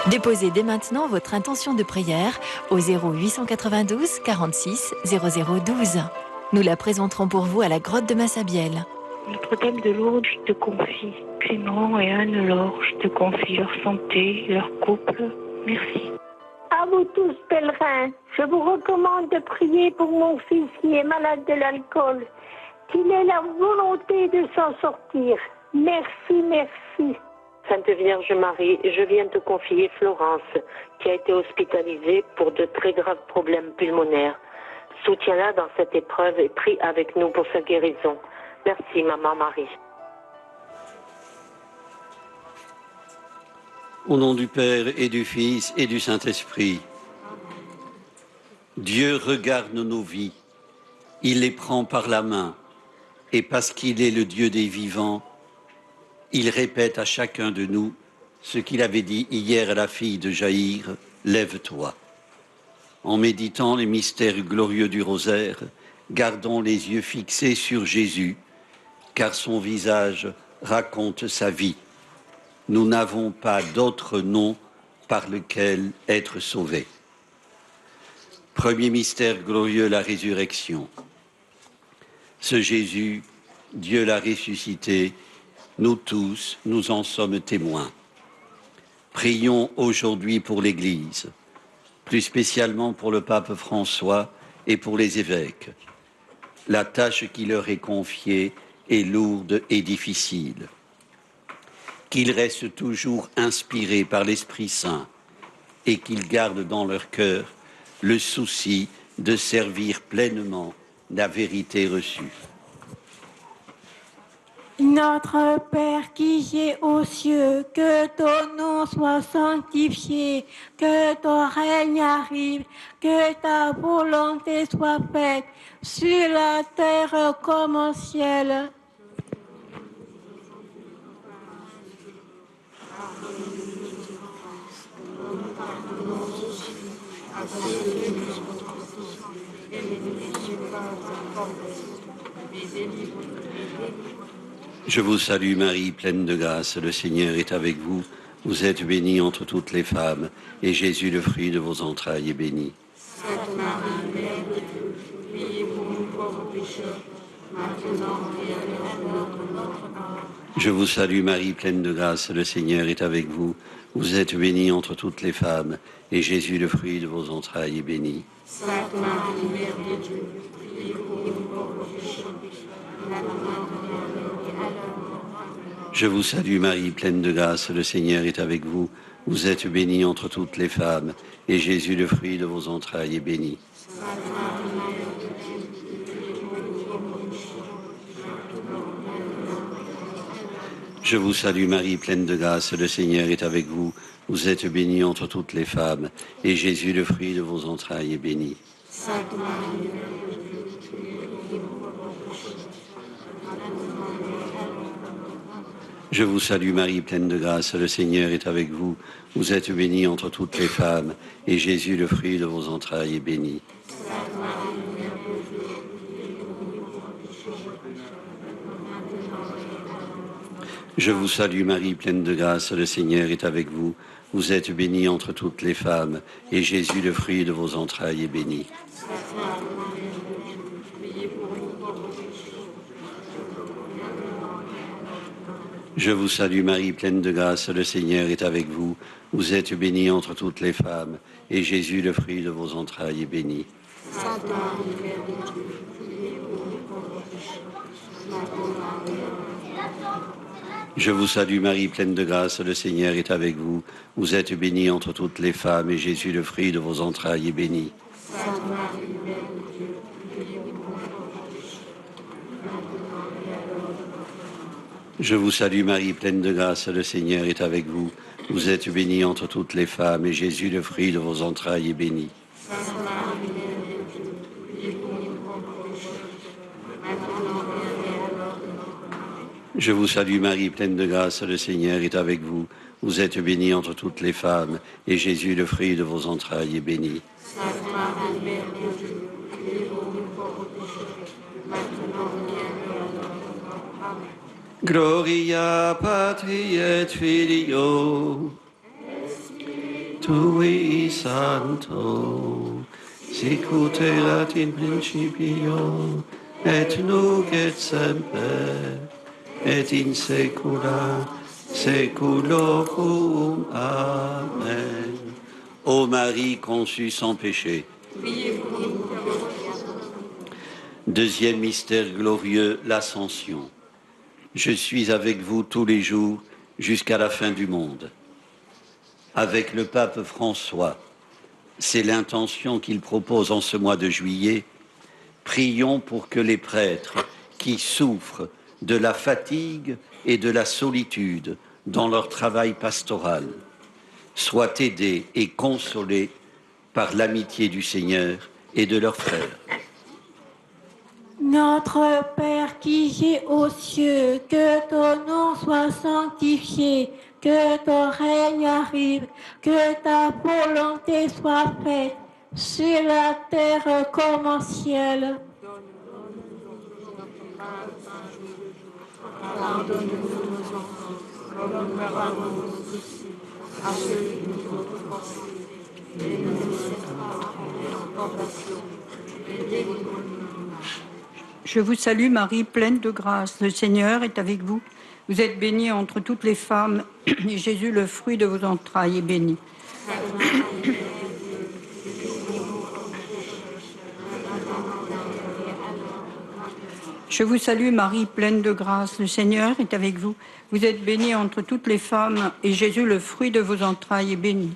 Déposez dès maintenant votre intention de prière au 0892 46 0012. Nous la présenterons pour vous à la grotte de Massabielle. Notre-Dame de Lourdes, je te confie Clément et Anne-Laure, je te confie leur santé, leur couple. Merci. À vous tous, pèlerins, je vous recommande de prier pour mon fils qui est malade de l'alcool, qu'il ait la volonté de s'en sortir. Merci, merci. Sainte Vierge Marie, je viens te confier Florence, qui a été hospitalisée pour de très graves problèmes pulmonaires. Soutiens-la dans cette épreuve et prie avec nous pour sa guérison. Merci, Maman Marie. Au nom du Père et du Fils et du Saint-Esprit, Dieu regarde nos vies, il les prend par la main, et parce qu'il est le Dieu des vivants, il répète à chacun de nous ce qu'il avait dit hier à la fille de Jaïr, « Lève-toi ». En méditant les mystères glorieux du rosaire, gardons les yeux fixés sur Jésus, car son visage raconte sa vie. Nous n'avons pas d'autre nom par lequel être sauvés. Premier mystère glorieux, la résurrection. Ce Jésus, Dieu l'a ressuscité, nous tous, nous en sommes témoins. Prions aujourd'hui pour l'Église, plus spécialement pour le pape François et pour les évêques. La tâche qui leur est confiée est lourde et difficile. Qu'ils restent toujours inspirés par l'Esprit Saint et qu'ils gardent dans leur cœur le souci de servir pleinement la vérité reçue. Notre Père qui es aux cieux, que ton nom soit sanctifié, que ton règne arrive, que ta volonté soit faite sur la terre comme au ciel. Je vous salue Marie, pleine de grâce, le Seigneur est avec vous. Vous êtes bénie entre toutes les femmes, et Jésus, le fruit de vos entrailles, est béni. Sainte Marie, Mère de Dieu, priez pour nous pauvres pécheurs, maintenant et à l'heure de notre mort. Je vous salue Marie, pleine de grâce, le Seigneur est avec vous. Vous êtes bénie entre toutes les femmes, et Jésus, le fruit de vos entrailles, est béni. Sainte Marie, Mère de Dieu, priez pour nous pauvres pécheurs, maintenant et à l'heure de notre mort. Je vous salue Marie, pleine de grâce, le Seigneur est avec vous. Vous êtes bénie entre toutes les femmes, et Jésus, le fruit de vos entrailles, est béni. Sainte Marie, Mère de Dieu, priez pour nous pauvres pécheurs, maintenant et à l'heure de notre mort. Je vous salue Marie, pleine de grâce, le Seigneur est avec vous. Vous êtes bénie entre toutes les femmes, et Jésus, le fruit de vos entrailles, est béni. Sainte Marie, Mère de Dieu, priez pour nous pauvres pécheurs, maintenant et à l'heure de notre mort. Je vous salue Marie, pleine de grâce, le Seigneur est avec vous. Vous êtes bénie entre toutes les femmes, et Jésus, le fruit de vos entrailles, est béni. Sainte Marie, Mère de Dieu, priez pour nous pauvres pécheurs, maintenant et à l'heure de notre mort. Je vous salue Marie, pleine de grâce, le Seigneur est avec vous. Vous êtes bénie entre toutes les femmes, et Jésus, le fruit de vos entrailles, est béni. Sainte Marie, Mère de Dieu, priez pour nous pauvres pécheurs, maintenant et à l'heure de notre mort. Je vous salue Marie, pleine de grâce, le Seigneur est avec vous. Vous êtes bénie entre toutes les femmes, et Jésus, le fruit de vos entrailles, est béni. Sainte Marie, Mère de Dieu, priez pour nous pauvres pécheurs, maintenant et à l'heure de notre mort. Je vous salue Marie, pleine de grâce, le Seigneur est avec vous. Vous êtes bénie entre toutes les femmes, et Jésus, le fruit de vos entrailles, est béni. Sainte Marie, Mère de Dieu, priez pour nous pauvres pécheurs, maintenant et à l'heure de notre mort. Je vous salue Marie, pleine de grâce, le Seigneur est avec vous. Vous êtes bénie entre toutes les femmes, et Jésus, le fruit de vos entrailles, est béni. Sainte Marie, Mère de Dieu, priez pour nous pauvres pécheurs, maintenant et à l'heure de notre mort. Je vous salue Marie, pleine de grâce, le Seigneur est avec vous. Vous êtes bénie entre toutes les femmes, et Jésus, le fruit de vos entrailles, est béni. Sainte Marie, Mère de Dieu, priez pour nous pauvres pécheurs, maintenant et à l'heure de notre mort. Amen. Gloria Patri et Filio. Et Spiritu Sancto, sicut erat in principio, et nunc et semper, et in saecula saeculorum. Amen. Ô Marie conçue sans péché. Deuxième mystère glorieux, l'Ascension. Je suis avec vous tous les jours jusqu'à la fin du monde. Avec le pape François, c'est l'intention qu'il propose en ce mois de juillet. Prions pour que les prêtres qui souffrent de la fatigue et de la solitude dans leur travail pastoral soient aidés et consolés par l'amitié du Seigneur et de leurs frères. Notre Père qui es aux cieux, que ton nom soit sanctifié, que ton règne arrive, que ta volonté soit faite, sur la terre comme au ciel. Pardonne-nous nos offenses, comme nous pardonnons aussi à ceux qui nous ont offensés. Et ne nous laisse pas tomber en tentation, et délivre-nous du mal. Je vous salue Marie, pleine de grâce. Le Seigneur est avec vous. Vous êtes bénie entre toutes les femmes, et Jésus, le fruit de vos entrailles, est béni. Je vous salue Marie, pleine de grâce. Le Seigneur est avec vous. Vous êtes bénie entre toutes les femmes, et Jésus, le fruit de vos entrailles, est béni.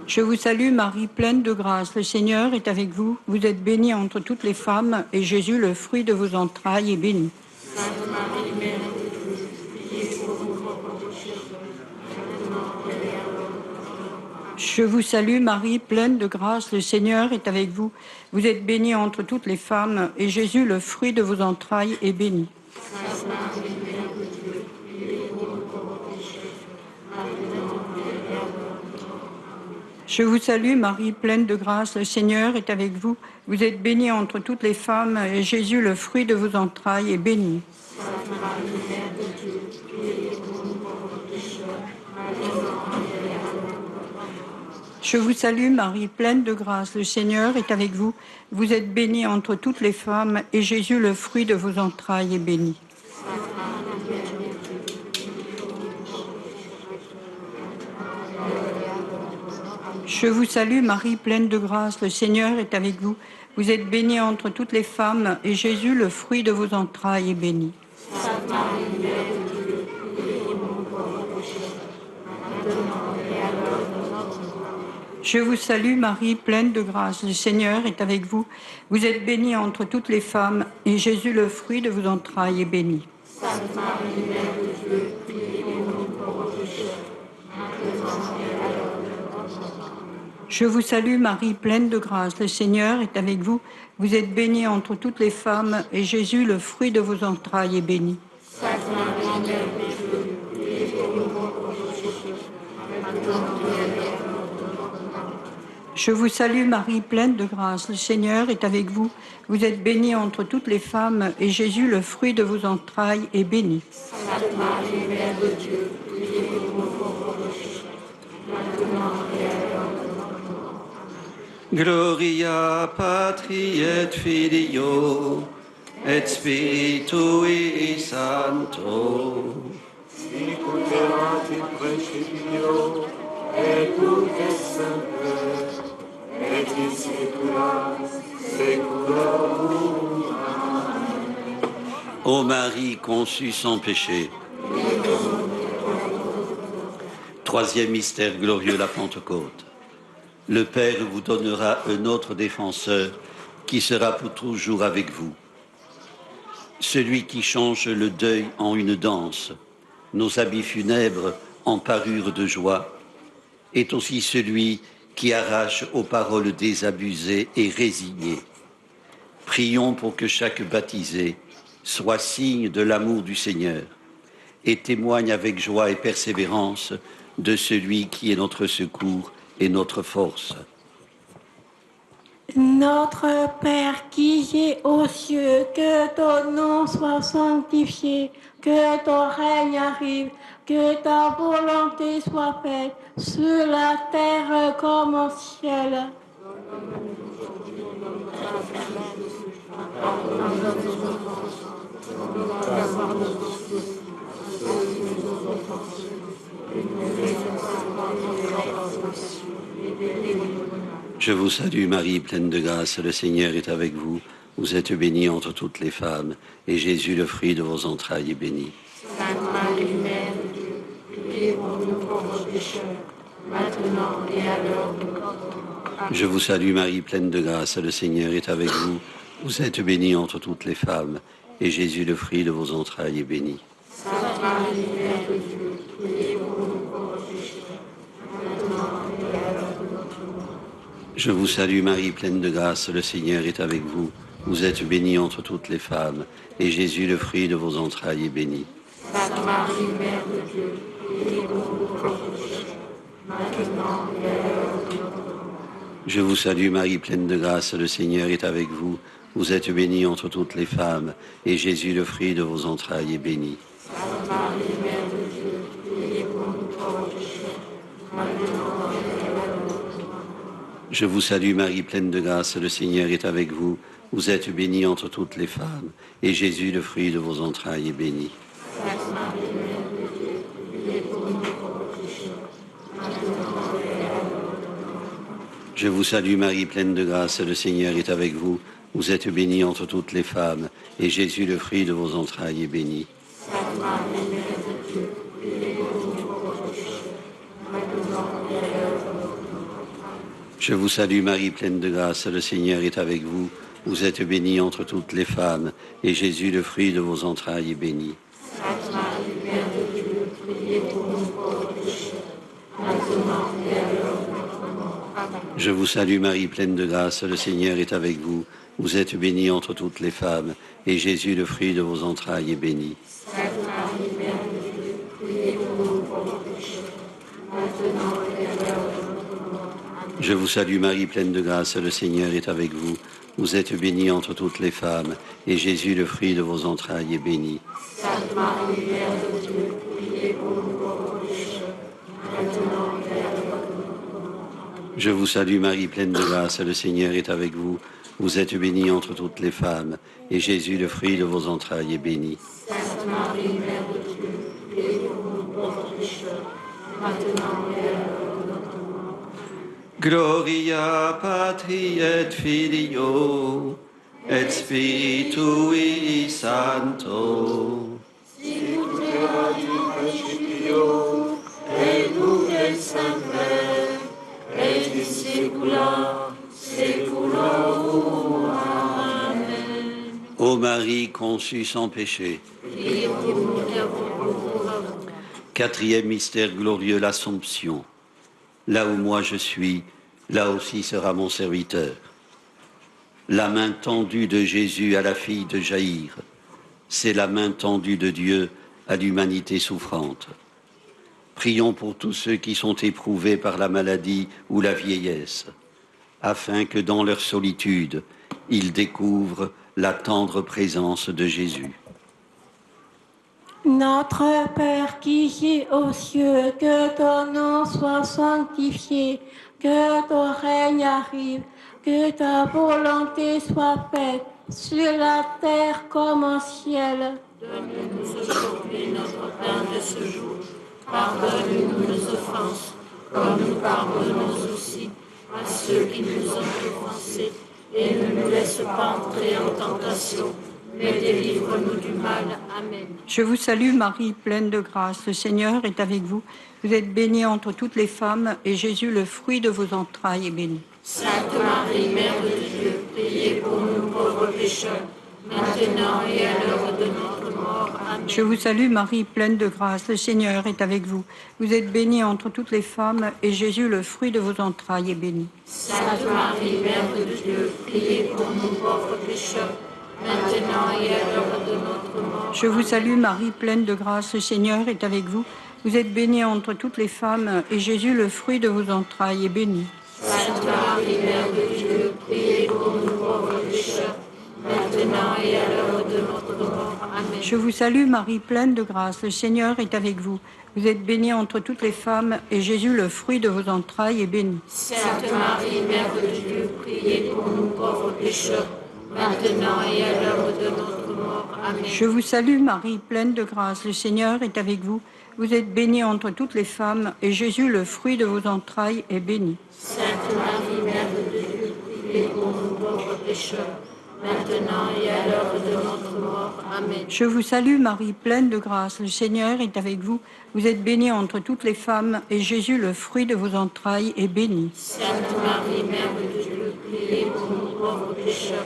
Je vous salue Marie, pleine de grâce. Le Seigneur est avec vous. Vous êtes bénie entre toutes les femmes, et Jésus, le fruit de vos entrailles, est béni. Je vous salue Marie, pleine de grâce. Le Seigneur est avec vous. Vous êtes bénie entre toutes les femmes, et Jésus, le fruit de vos entrailles, est béni. Je vous salue Marie, pleine de grâce, le Seigneur est avec vous. Vous êtes bénie entre toutes les femmes, et Jésus, le fruit de vos entrailles, est béni. Je vous salue Marie, pleine de grâce, le Seigneur est avec vous. Vous êtes bénie entre toutes les femmes, et Jésus, le fruit de vos entrailles, est béni. Je vous salue Marie, pleine de grâce, le Seigneur est avec vous. Vous êtes bénie entre toutes les femmes, et Jésus, le fruit de vos entrailles, est béni. Sainte Marie, Mère de Dieu, priez pour nous pauvres pécheurs, maintenant et à l'heure de notre mort. Je vous salue Marie, pleine de grâce, le Seigneur est avec vous. Vous êtes bénie entre toutes les femmes, et Jésus, le fruit de vos entrailles, est béni. Sainte Marie, Mère de Dieu, priez pour nous pauvres pécheurs, maintenant et à l'heure de notre mort. Je vous salue Marie, pleine de grâce, le Seigneur est avec vous. Vous êtes bénie entre toutes les femmes, et Jésus, le fruit de vos entrailles, est béni. Sainte Marie, Mère de Dieu, priez pour nous pauvres pécheurs, maintenant et à l'heure de notre mort. Je vous salue Marie, pleine de grâce, le Seigneur est avec vous. Vous êtes bénie entre toutes les femmes, et Jésus, le fruit de vos entrailles, est béni. Sainte Marie, Mère de Dieu, priez pour nous pauvres pécheurs, maintenant et à l'heure de notre mort. Gloria Patri et Filio et Spiritui Sancto. Sicut erat in principio, et nunc et semper, et in saecula saeculorum. Amen. Ô Marie conçue sans péché. Troisième mystère glorieux, la Pentecôte. Le Père vous donnera un autre défenseur qui sera pour toujours avec vous. Celui qui change le deuil en une danse, nos habits funèbres en parure de joie, est aussi celui qui arrache aux paroles désabusées et résignées. Prions pour que chaque baptisé soit signe de l'amour du Seigneur et témoigne avec joie et persévérance de celui qui est notre secours et notre force. Notre Père qui es aux cieux, que ton nom soit sanctifié, que ton règne arrive, que ta volonté soit faite sur la terre comme au ciel. Je vous salue Marie, pleine de grâce, le Seigneur est avec vous. Vous êtes bénie entre toutes les femmes, et Jésus, le fruit de vos entrailles, est béni. Sainte Marie, Mère de Dieu, priez pour nous pauvres pécheurs, maintenant et à l'heure de notre mort. Amen. Je vous salue Marie, pleine de grâce, le Seigneur est avec vous. Vous êtes bénie entre toutes les femmes, et Jésus, le fruit de vos entrailles, est béni. Sainte Marie, Mère de Dieu, priez pour nous pauvres pécheurs, maintenant et à l'heure de notre mort. Je vous salue Marie, pleine de grâce, le Seigneur est avec vous. Vous êtes bénie entre toutes les femmes, et Jésus, le fruit de vos entrailles, est béni. Sainte Marie, Mère de Dieu, priez pour nous pauvres pécheurs, maintenant et à l'heure de notre mort. Je vous salue Marie, pleine de grâce, le Seigneur est avec vous. Vous êtes bénie entre toutes les femmes, et Jésus, le fruit de vos entrailles, est béni. Sainte Marie, Mère de Dieu, priez pour nous pauvres pécheurs, maintenant et à l'heure de notre mort. Je vous salue Marie, pleine de grâce, le Seigneur est avec vous. Vous êtes bénie entre toutes les femmes, et Jésus, le fruit de vos entrailles, est béni. Sainte Marie, Mère de Dieu, priez pour nous pauvres pécheurs, maintenant et à l'heure de notre mort. Je vous salue Marie, pleine de grâce, le Seigneur est avec vous. Vous êtes bénie entre toutes les femmes, et Jésus, le fruit de vos entrailles, est béni. Sainte Marie, Mère de Dieu, priez pour nous pauvres pécheurs, maintenant et à l'heure de notre mort. Je vous salue Marie, pleine de grâce, le Seigneur est avec vous. Vous êtes bénie entre toutes les femmes, et Jésus, le fruit de vos entrailles, est béni. Sainte Marie, Mère de Dieu, priez pour nous pauvres pécheurs, maintenant et à l'heure de notre mort. Amen. Je vous salue Marie, pleine de grâce, le Seigneur est avec vous. Vous êtes bénie entre toutes les femmes, et Jésus, le fruit de vos entrailles, est béni. Sainte Marie, Mère de Dieu, priez pour nous pauvres pécheurs, maintenant et à l'heure de notre mort. Amen. Je vous salue Marie, pleine de grâce, le Seigneur est avec vous. Vous êtes bénie entre toutes les femmes, et Jésus, le fruit de vos entrailles, est béni. Sainte Marie, Mère de Dieu, priez pour nous pauvres pécheurs, maintenant et à l'heure de notre mort. Amen. Je vous salue Marie, pleine de grâce, le Seigneur est avec vous. Vous êtes bénie entre toutes les femmes, et Jésus, le fruit de vos entrailles, est béni. Sainte Marie, Mère de Dieu, priez pour nous pauvres pécheurs, maintenant et à l'heure de notre mort. Gloria Patri et Filio, et Spiritui Sancto. Sicut erat in principio, et nunc et semper, et in saecula saeculorum. Amen. Ô Marie conçue sans péché. Priez pour nous qui avons recours à vous. Quatrième mystère glorieux, l'Assomption. Là où moi je suis, là aussi sera mon serviteur. La main tendue de Jésus à la fille de Jaïr, c'est la main tendue de Dieu à l'humanité souffrante. Prions pour tous ceux qui sont éprouvés par la maladie ou la vieillesse, afin que dans leur solitude, ils découvrent la tendre présence de Jésus. Notre Père qui es aux cieux, que ton nom soit sanctifié, que ton règne arrive, que ta volonté soit faite sur la terre comme au ciel. Donne-nous aujourd'hui notre pain de ce jour. Pardonne-nous nos offenses, comme nous pardonnons aussi à ceux qui nous ont offensés. Et ne nous laisse pas entrer en tentation, mais délivre-nous du mal. Amen. Je vous salue Marie, pleine de grâce, le Seigneur est avec vous. Vous êtes bénie entre toutes les femmes, et Jésus, le fruit de vos entrailles, est béni. Sainte Marie, Mère de Dieu, priez pour nous pauvres pécheurs, maintenant et à l'heure de notre mort. Amen. Je vous salue Marie, pleine de grâce, le Seigneur est avec vous. Vous êtes bénie entre toutes les femmes, et Jésus, le fruit de vos entrailles, est béni. Sainte Marie, Mère de Dieu, priez pour nous pauvres pécheurs, maintenant et à l'heure de notre mort. Je vous salue Marie, pleine de grâce, le Seigneur est avec vous. Vous êtes bénie entre toutes les femmes, et Jésus, le fruit de vos entrailles, est béni. Sainte Marie, Mère de Dieu, priez pour nous pauvres pécheurs, maintenant et à l'heure de notre mort. Amen. Je vous salue Marie, pleine de grâce, le Seigneur est avec vous. Vous êtes bénie entre toutes les femmes, et Jésus, le fruit de vos entrailles, est béni. Sainte Marie, Mère de Dieu, priez pour nous pauvres pécheurs, maintenant et à l'heure de notre mort. Amen. Je vous salue Marie, pleine de grâce, le Seigneur est avec vous. Vous êtes bénie entre toutes les femmes, et Jésus, le fruit de vos entrailles, est béni. Sainte Marie, Mère de Dieu, priez pour nous pauvres pécheurs, maintenant et à l'heure de notre mort. Amen. Je vous salue Marie, pleine de grâce, le Seigneur est avec vous. Vous êtes bénie entre toutes les femmes, et Jésus, le fruit de vos entrailles, est béni. Sainte Marie, Mère de Dieu, priez pour nous pauvres pécheurs,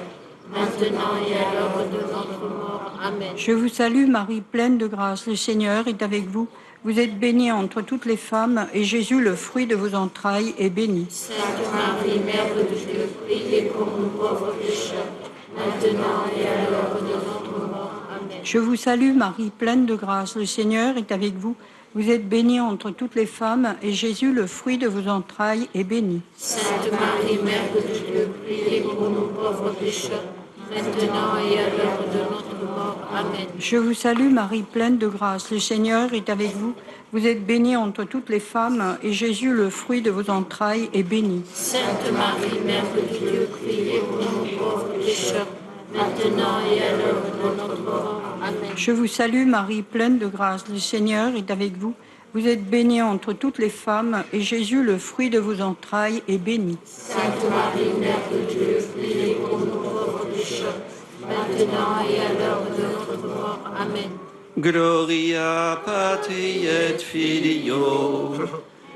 maintenant et à l'heure de notre mort. Amen. Je vous salue Marie, pleine de grâce, le Seigneur est avec vous. Vous êtes bénie entre toutes les femmes, et Jésus, le fruit de vos entrailles, est béni. Sainte Marie, Mère de Dieu, priez pour nous pauvres pécheurs, maintenant et à l'heure de notre mort. Amen. Je vous salue Marie, pleine de grâce, le Seigneur est avec vous. Vous êtes bénie entre toutes les femmes, et Jésus, le fruit de vos entrailles, est béni. Sainte Marie, Mère de Dieu, priez pour nous pauvres pécheurs, maintenant et à l'heure de notre mort. Amen. Je vous salue Marie, pleine de grâce, le Seigneur est avec vous. Vous êtes bénie entre toutes les femmes, et Jésus, le fruit de vos entrailles, est béni. Sainte Marie, Mère de Dieu, priez pour nous pauvres pécheurs, maintenant et à l'heure de notre mort. Amen. Je vous salue Marie, pleine de grâce, le Seigneur est avec vous. Vous êtes bénie entre toutes les femmes, et Jésus, le fruit de vos entrailles, est béni. Sainte Marie, Mère de Dieu, priez pour nous pauvres pécheurs, maintenant et à l'heure de notre mort. Amen. Gloria Patri et Filio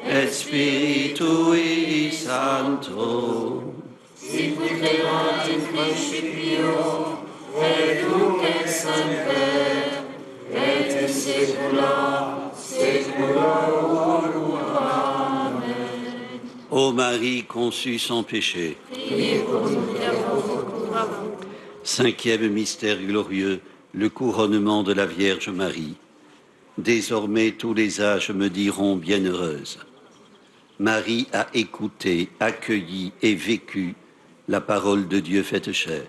et Spiritui Sancto. Sicut erat in principio, et nunc et semper, et in saecula saeculorum. Amen. Ô Marie conçue sans péché. Priez pour nous qui avons recours à vous. Cinquième mystère glorieux, le couronnement de la Vierge Marie. Désormais tous les âges me diront bienheureuse. Marie a écouté, accueilli et vécu la parole de Dieu faite chair.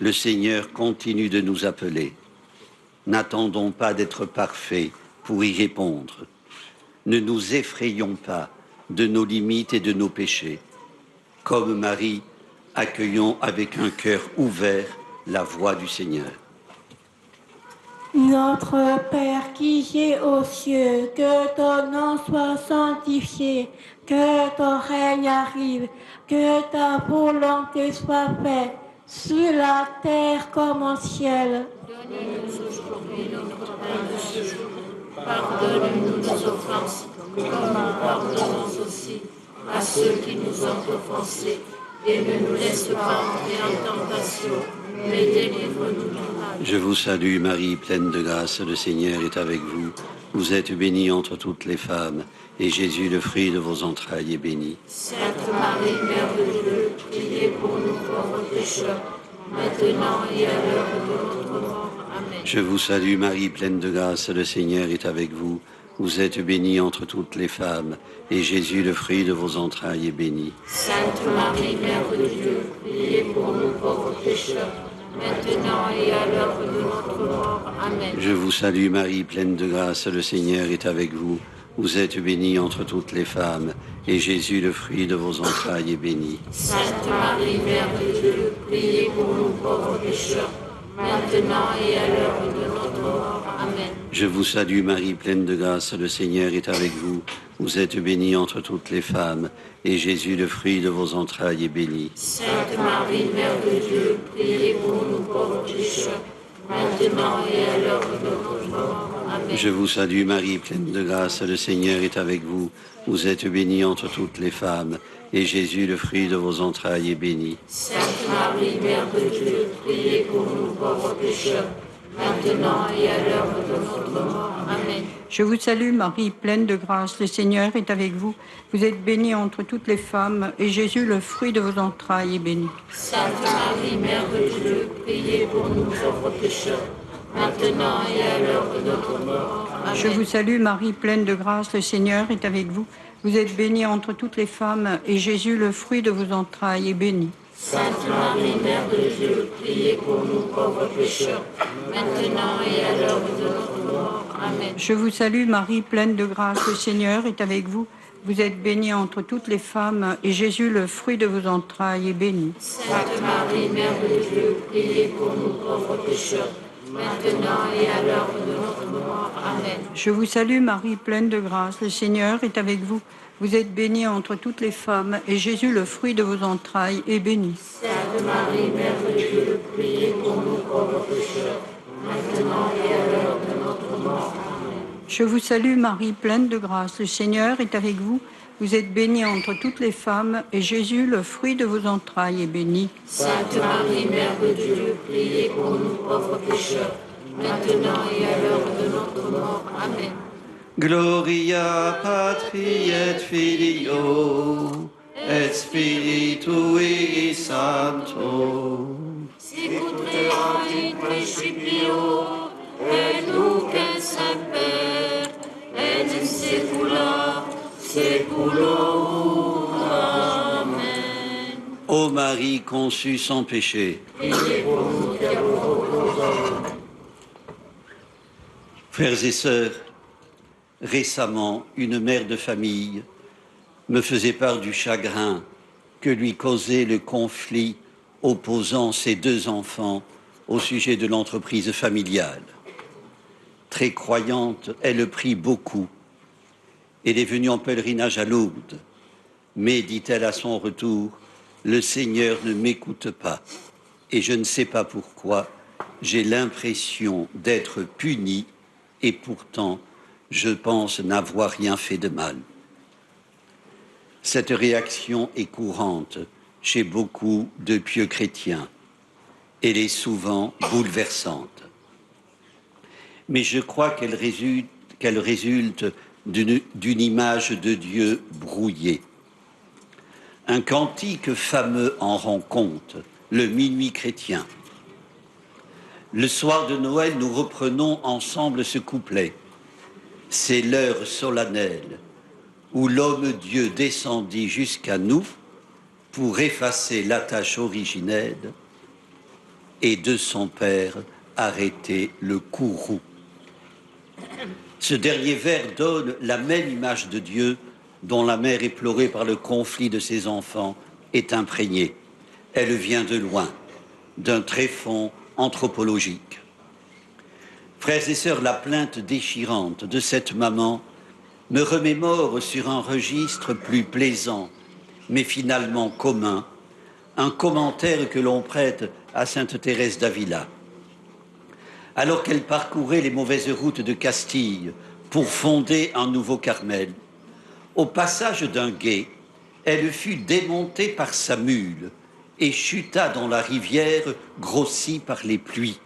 Le Seigneur continue de nous appeler. N'attendons pas d'être parfaits pour y répondre. Ne nous effrayons pas de nos limites et de nos péchés. Comme Marie, accueillons avec un cœur ouvert la voix du Seigneur. Notre Père qui es aux cieux, que ton nom soit sanctifié, que ton règne arrive, que ta volonté soit faite, sur la terre comme au ciel. Donne-nous aujourd'hui notre pain de ce jour. Pardonne-nous nos offenses, comme nous pardonnons aussi à ceux qui nous ont offensés. Et ne nous laisse pas entrer en tentation, mais délivre-nous du mal. Je vous salue Marie, pleine de grâce, le Seigneur est avec vous. Vous êtes bénie entre toutes les femmes, et Jésus, le fruit de vos entrailles, est béni. Sainte Marie, Mère de Dieu, priez pour nous pauvres pécheurs, maintenant et à l'heure de notre mort. Amen. Je vous salue Marie, pleine de grâce, le Seigneur est avec vous. Vous êtes bénie entre toutes les femmes, et Jésus, le fruit de vos entrailles, est béni. Sainte Marie, Mère de Dieu, priez pour nous pauvres pécheurs, maintenant et à l'heure de notre mort. Amen. Je vous salue Marie, pleine de grâce, le Seigneur est avec vous. Vous êtes bénie entre toutes les femmes, et Jésus, le fruit de vos entrailles, est béni. Sainte Marie, Mère de Dieu, priez pour nous pauvres pécheurs, maintenant et à l'heure de notre mort. Amen. Je vous salue Marie, pleine de grâce, le Seigneur est avec vous. Vous êtes bénie entre toutes les femmes, et Jésus, le fruit de vos entrailles, est béni. Sainte Marie, Mère de Dieu, priez pour nous pauvres pécheurs, maintenant et à l'heure de notre mort. Amen. Je vous salue Marie, pleine de grâce, le Seigneur est avec vous. Vous êtes bénie entre toutes les femmes, et Jésus, le fruit de vos entrailles, est béni. Sainte Marie, Mère de Dieu, priez pour nous pauvres pécheurs, maintenant et à l'heure de notre mort. Amen. Je vous salue Marie, pleine de grâce, le Seigneur est avec vous. Vous êtes bénie entre toutes les femmes, et Jésus, le fruit de vos entrailles, est béni. Sainte Marie, Mère de Dieu, priez pour nous pauvres pécheurs, maintenant et à l'heure de notre mort. Amen. Je vous salue Marie, pleine de grâce, le Seigneur est avec vous. Vous êtes bénie entre toutes les femmes, et Jésus, le fruit de vos entrailles, est béni. Sainte Marie, Mère de Dieu, priez pour nous pauvres pécheurs, maintenant et à l'heure de notre mort. Amen. Je vous salue Marie, pleine de grâce, le Seigneur est avec vous. Vous êtes bénie entre toutes les femmes, et Jésus, le fruit de vos entrailles, est béni. Sainte Marie, Mère de Dieu, priez pour nous pauvres pécheurs, maintenant et à l'heure de notre mort. Amen. Je vous salue Marie, pleine de grâce, le Seigneur est avec vous. Vous êtes bénie entre toutes les femmes, et Jésus, le fruit de vos entrailles, est béni. Sainte Marie, Mère de Dieu, priez pour nous pauvres pécheurs, maintenant et à l'heure de notre mort. Amen. Je vous salue Marie, pleine de grâce, le Seigneur est avec vous. Vous êtes bénie entre toutes les femmes, et Jésus, le fruit de vos entrailles, est béni. Sainte Marie, Mère de Dieu, priez pour nous pauvres pécheurs, maintenant et à l'heure de notre mort. Amen. Gloria Patri et Filio et Spiritui Sancto. Sicut erat in principio, et nunc et semper, et in saecula saeculorum. Amen. Ô Marie conçue sans péché, Priez pour nous qui avons recours à vous. frères et sœurs, récemment, une mère de famille me faisait part du chagrin que lui causait le conflit opposant ses deux enfants au sujet de l'entreprise familiale. Très croyante, elle prie beaucoup. Elle est venue en pèlerinage à Lourdes. Mais, dit-elle à son retour, le Seigneur ne m'écoute pas. Et je ne sais pas pourquoi, j'ai l'impression d'être punie et pourtant, je pense n'avoir rien fait de mal. Cette réaction est courante chez beaucoup de pieux chrétiens. Elle est souvent bouleversante. Mais je crois qu'elle résulte d'une image de Dieu brouillée. Un cantique fameux en rend compte, le minuit chrétien. Le soir de Noël, nous reprenons ensemble ce couplet. C'est l'heure solennelle où l'homme-dieu descendit jusqu'à nous pour effacer la tâche originelle et de son père arrêter le courroux. Ce dernier vers donne la même image de Dieu dont la mère éplorée par le conflit de ses enfants est imprégnée. Elle vient de loin, d'un tréfonds anthropologique. Frères et sœurs, la plainte déchirante de cette maman me remémore sur un registre plus plaisant, mais finalement commun, un commentaire que l'on prête à sainte Thérèse d'Avila. Alors qu'elle parcourait les mauvaises routes de Castille pour fonder un nouveau Carmel, au passage d'un gué, elle fut démontée par sa mule et chuta dans la rivière grossie par les pluies.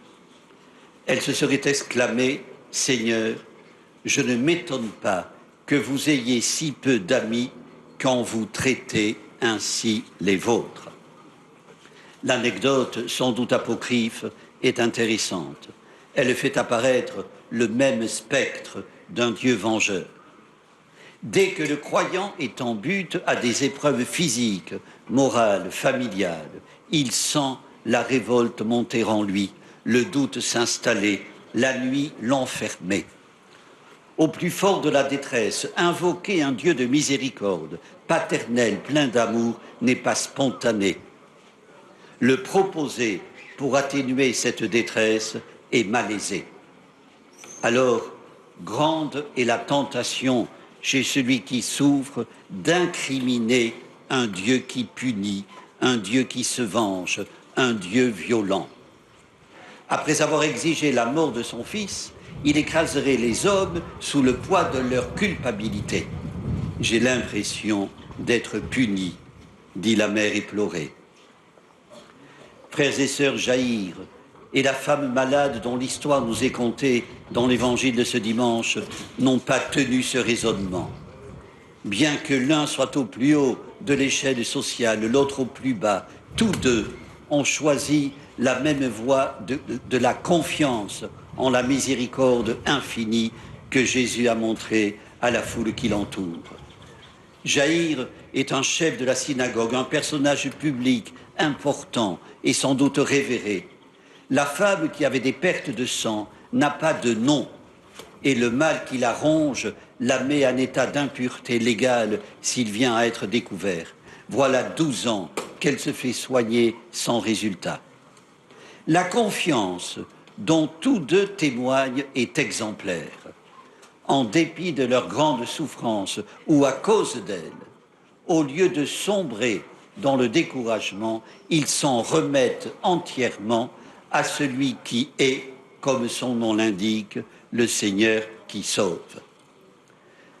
Elle se serait exclamée « Seigneur, je ne m'étonne pas que vous ayez si peu d'amis quand vous traitez ainsi les vôtres. » L'anecdote, sans doute apocryphe, est intéressante. Elle fait apparaître le même spectre d'un Dieu vengeur. Dès que le croyant est en butte à des épreuves physiques, morales, familiales, il sent la révolte monter en lui, le doute s'installer, la nuit l'enfermer. Au plus fort de la détresse, invoquer un Dieu de miséricorde, paternel, plein d'amour, n'est pas spontané. Le proposer pour atténuer cette détresse est malaisé. Alors, grande est la tentation chez celui qui souffre d'incriminer un Dieu qui punit, un Dieu qui se venge, un Dieu violent. Après avoir exigé la mort de son fils, il écraserait les hommes sous le poids de leur culpabilité. J'ai l'impression d'être puni, dit la mère éplorée. Frères et sœurs, Jaïr et la femme malade dont l'histoire nous est contée dans l'évangile de ce dimanche n'ont pas tenu ce raisonnement. Bien que l'un soit au plus haut de l'échelle sociale, l'autre au plus bas, tous deux ont choisi la même voie de la confiance en la miséricorde infinie que Jésus a montrée à la foule qui l'entoure. Jaïr est un chef de la synagogue, un personnage public important et sans doute révéré. La femme qui avait des pertes de sang n'a pas de nom et le mal qui la ronge la met en état d'impureté légale s'il vient à être découvert. Voilà 12 ans qu'elle se fait soigner sans résultat. La confiance dont tous deux témoignent est exemplaire. En dépit de leur grande souffrance ou à cause d'elle, au lieu de sombrer dans le découragement, ils s'en remettent entièrement à celui qui est, comme son nom l'indique, le Seigneur qui sauve.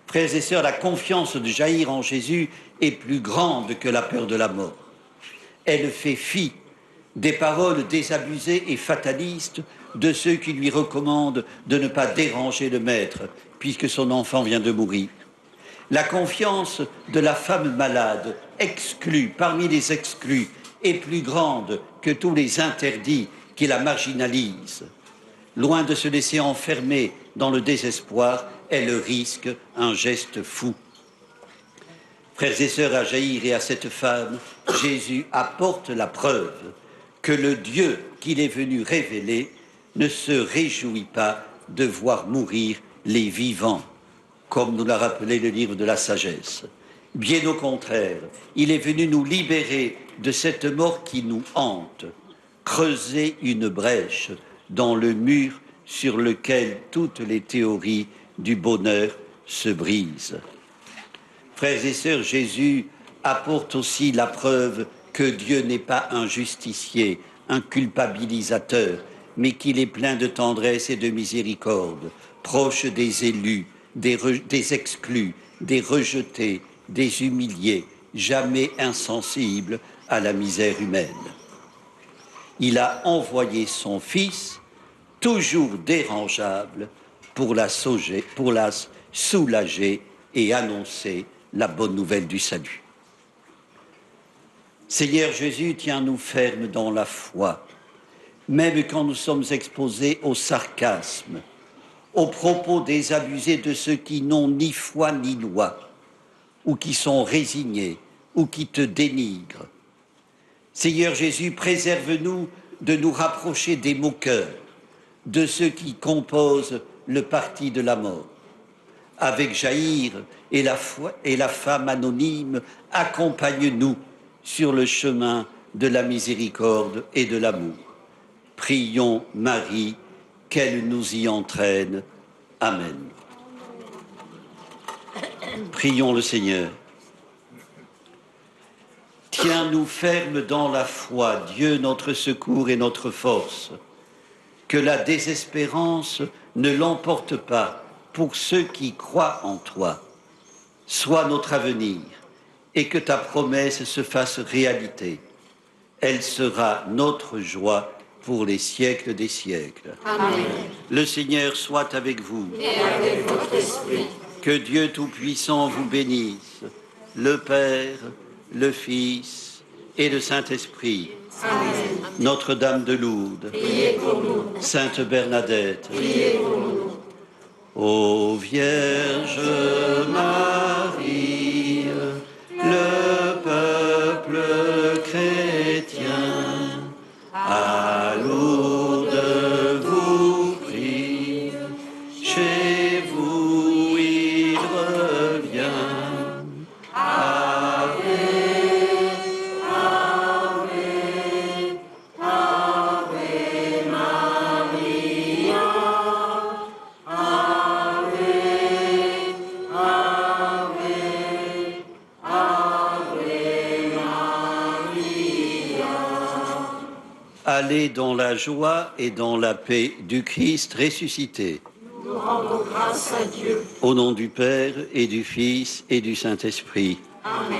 Frères et sœurs, la confiance de Jaïr en Jésus est plus grande que la peur de la mort. Elle fait fi des paroles désabusées et fatalistes de ceux qui lui recommandent de ne pas déranger le Maître, puisque son enfant vient de mourir. La confiance de la femme malade, exclue parmi les exclus, est plus grande que tous les interdits qui la marginalisent. Loin de se laisser enfermer dans le désespoir, elle risque un geste fou. Frères et sœurs, à Jaïr et à cette femme, Jésus apporte la preuve que le Dieu qu'il est venu révéler ne se réjouit pas de voir mourir les vivants, comme nous l'a rappelé le livre de la sagesse. Bien au contraire, il est venu nous libérer de cette mort qui nous hante, creuser une brèche dans le mur sur lequel toutes les théories du bonheur se brisent. Frères et sœurs, Jésus apporte aussi la preuve que Dieu n'est pas un justicier, un culpabilisateur, mais qu'il est plein de tendresse et de miséricorde, proche des élus, des exclus, des rejetés, des humiliés, jamais insensible à la misère humaine. Il a envoyé son Fils, toujours dérangeable, pour la soulager et annoncer la bonne nouvelle du salut. Seigneur Jésus, tiens-nous fermes dans la foi, même quand nous sommes exposés au sarcasme, aux propos désabusés de ceux qui n'ont ni foi ni loi, ou qui sont résignés, ou qui te dénigrent. Seigneur Jésus, préserve-nous de nous rapprocher des moqueurs, de ceux qui composent le parti de la mort. Avec Jaïr et la femme anonyme, accompagne-nous sur le chemin de la miséricorde et de l'amour. Prions Marie, qu'elle nous y entraîne. Amen. Prions le Seigneur. Tiens-nous fermes dans la foi, Dieu notre secours et notre force. Que la désespérance ne l'emporte pas pour ceux qui croient en toi. Sois notre avenir et que ta promesse se fasse réalité. Elle sera notre joie pour les siècles des siècles. Amen. Le Seigneur soit avec vous. Et avec votre esprit. Que Dieu Tout-Puissant vous bénisse, le Père, le Fils et le Saint-Esprit. Amen. Notre-Dame de Lourdes, Priez pour nous. Sainte Bernadette, Priez pour nous. ô Vierge Marie, le peuple chrétien, à Lourdes vous prie, chez vous il revient. Ave, Ave, Ave Maria, Ave, Ave, Ave Maria. Allez dans la joie et dans la paix du Christ ressuscité. Nous rendons grâce à Dieu. Au nom du Père et du Fils et du Saint-Esprit. Amen.